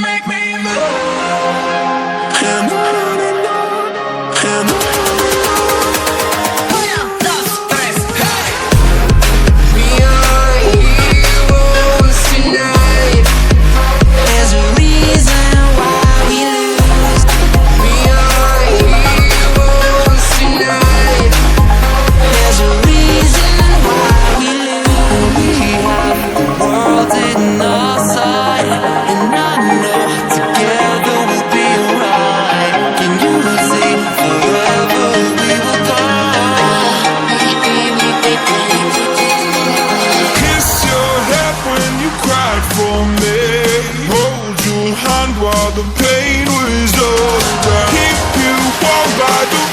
make me move. And on and on and on. While the pain was all around, keep you warm by the